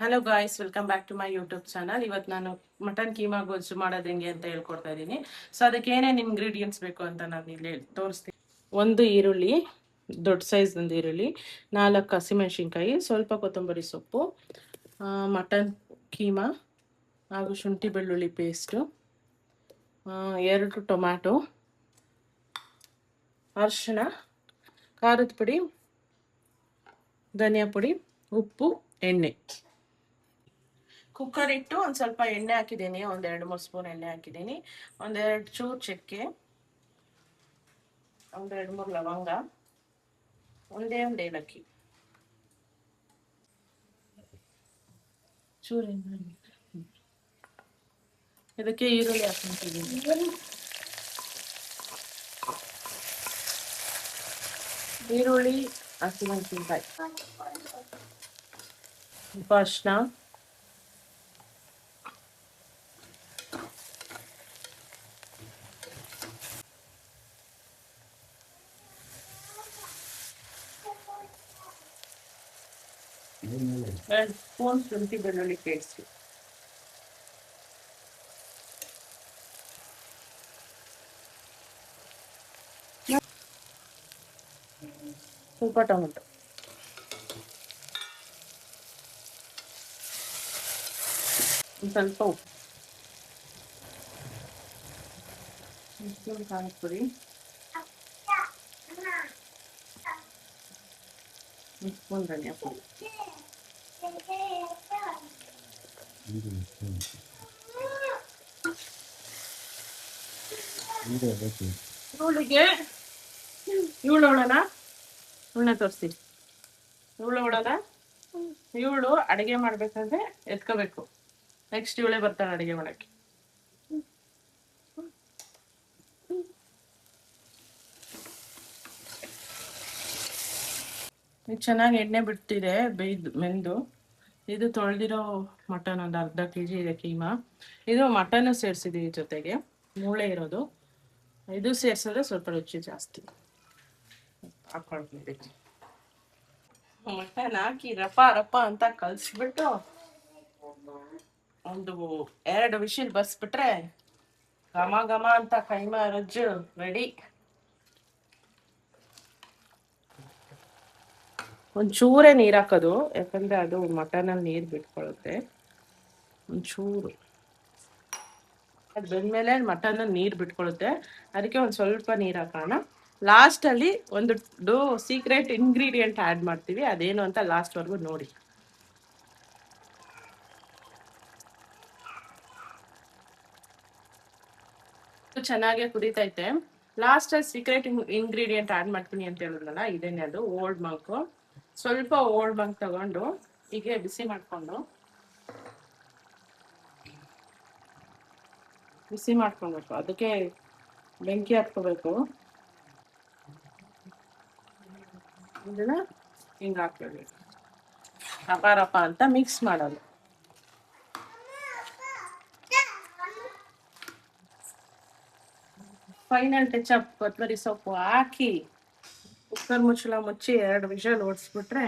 Hello guys, welcome back to my YouTube channel. ಇವತ್ತು ನಾನು mutton keema ಗೊಜ್ಜು ಮಾಡೋದು ಹೆಂಗೆ ಅಂತ ಹೇಳ್ಕೊಡ್ತಾ ಇದ್ದೀನಿ. ಸೊ ಅದಕ್ಕೆ ಏನೇನು ಇಂಗ್ರೀಡಿಯೆಂಟ್ಸ್ ಬೇಕು ಅಂತ ನಾನು ಇಲ್ಲಿ ತೋರಿಸ್ತೀನಿ. ಒಂದು ಈರುಳ್ಳಿ, ದೊಡ್ಡ ಸೈಜ್ ಒಂದು ಈರುಳ್ಳಿ, 4 ಹಸಿಮೆಣಸಿನ್ಕಾಯಿ, ಸ್ವಲ್ಪ ಕೊತ್ತಂಬರಿ ಸೊಪ್ಪು, ಮಟನ್ ಕೀಮಾ ಹಾಗೂ ಶುಂಠಿ ಬೆಳ್ಳುಳ್ಳಿ ಪೇಸ್ಟು, 2 ಟೊಮ್ಯಾಟೊ, ಅರಿಶಿಣ, ಖಾರದ ಪುಡಿ, ಧನಿಯಾ ಪುಡಿ, ಉಪ್ಪು, ಎಣ್ಣೆ. ಕುಕ್ಕರ್ ಇಟ್ಟು ಒಂದು ಸ್ವಲ್ಪ ಎಣ್ಣೆ ಹಾಕಿದ್ದೀನಿ, ಒಂದು 2-3 ಸ್ಪೂನ್ ಎಣ್ಣೆ ಹಾಕಿದ್ದೀನಿ, ಒಂದೆರಡು ಚೂರು ಚಕ್ಕೆ, ಒಂದು 2-3 ಲವಂಗ, ಒಂದು ಏಲಕ್ಕಿ, ಚೂರು ಇದಕ್ಕೆ ಈರುಳ್ಳಿ ಹಾಕ್ತಿದ್ದೀನಿ, ಈರುಳ್ಳಿ, ಹಸಿಮೆಣಸಿನ್ಕಾಯಿ, ಸ್ವಲ್ಪ ಅರಿಶಿನ, ಎರಡು ಸ್ಪೂನ್ ಶುಂಠಿ ಬೆಳ್ಳುಳ್ಳಿ ಪೇಸ್ಟ್, ಸ್ವಲ್ಪ ಟೊಮೆಟೊ, ಸ್ವಲ್ಪ ಉಪ್ಪು, ಖಾರದ ಪುಡಿ, ಸ್ಪೂನ್ ಧನಿಯಾ ಪುಡಿ, ಇವಳಿಗೆ ಇವಳನ್ನ ತೋರಿಸಿ. ಇವಳು ಅಡುಗೆ ಮಾಡ್ಬೇಕಾದ್ರೆ ಎತ್ಕೋಬೇಕು. ನೆಕ್ಸ್ಟ್ ಇವಳೇ ಬರ್ತಾಳೆ ಅಡುಗೆ ಮಾಡಕ್ಕೆ. ಚೆನ್ನಾಗಿ ಎಣ್ಣೆ ಬಿಡ್ತಿದೆ, ಮೆಂದು. ಇದು ತೊಳೆದಿರೋ ಮಟನ್ ಒಂದು ಅರ್ಧ kg ಇದೆ ಕೀಮಾ. ಇದು ಮಟನ್ ಸೇರಿಸಿದೀವಿ, ಜೊತೆಗೆ ಮೂಳೆ ಇರೋದು. ಇದು ಸೇರಿಸಿದ್ರೆ ಸ್ವಲ್ಪ ರುಚಿ ಜಾಸ್ತಿ. ಹಾಕೊಳ್ತೀವಿ. ಮಟನ್ ಹಾಕಿ ರಪ ರಪ ಅಂತ ಕಲ್ಸ್ಬಿಟ್ಟು ಒಂದು 2 ವಿಷಿಲ್ ಬಸ್ಬಿಟ್ರೆ ಘಮ ಘಮ ಅಂತ ಕೈಮಾ ರಜ್ಜು ರೆಡಿ. ಒಂಚೂರೇ ನೀರು ಹಾಕೋದು, ಯಾಕಂದ್ರೆ ಅದು ಮಟನಲ್ಲಿ ನೀರು ಬಿಟ್ಕೊಳ್ಳುತ್ತೆ. ಒಂಚೂರು ಅದು ಬಂದ್ಮೇಲೆ ಮಟನ್ ನೀರು ಬಿಟ್ಕೊಳ್ಳುತ್ತೆ, ಅದಕ್ಕೆ ಒಂದು ಸ್ವಲ್ಪ ನೀರು ಹಾಕೋಣ. ಲಾಸ್ಟಲ್ಲಿ ಒಂದು ಸೀಕ್ರೆಟ್ ಇಂಗ್ರೀಡಿಯೆಂಟ್ ಆ್ಯಡ್ ಮಾಡ್ತೀವಿ, ಅದೇನು ಅಂತ ಲಾಸ್ಟ್ವರೆಗೂ ನೋಡಿ. ಚೆನ್ನಾಗೆ ಕುದೀತೈತೆ. ಲಾಸ್ಟಲ್ಲಿ ಸೀಕ್ರೆಟ್ ಇಂಗ್ರೀಡಿಯೆಂಟ್ ಆ್ಯಡ್ ಮಾಡ್ತೀನಿ ಅಂತ ಹೇಳಿದ್ನಲ್ಲ, ಇದೇನೆ ಅದು ಓಲ್ಡ್ ಮಂಕು. ಸ್ವಲ್ಪ ಓಲ್ಡ್ ಮಂಕ್ ತಗೊಂಡು ಹೀಗೆ ಬಿಸಿ ಮಾಡ್ಕೊಬೇಕು. ಅದಕ್ಕೆ ಬೆಂಕಿ ಹತ್ಕೋಬೇಕು. ಇದನ್ನ ಹಿಂಗೆ ಹಾಕ್ಬೇಕು, ರಪ ರಪ ಅಂತ ಮಿಕ್ಸ್ ಮಾಡೋದು. ಫೈನಲ್ ಟಚ್ ಅಪ್ ಕೊತ್ತಂಬರಿ ಸೊಪ್ಪು ಹಾಕಿ ಕುಕ್ಕರ್ ಮುಚ್ಚಳ ಮುಚ್ಚಿ 2 ವಿಷಲ್ ಓಡಿಸ್ಬಿಟ್ರೆ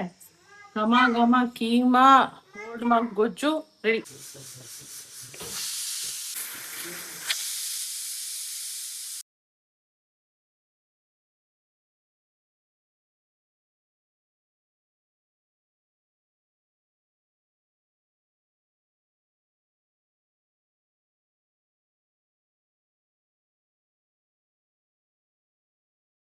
ಘಮ ಘಮ ಕೀಮಾ ಓಲ್ಡ್ ಮಂಕ್ ಗೊಜ್ಜು ರೆಡಿ.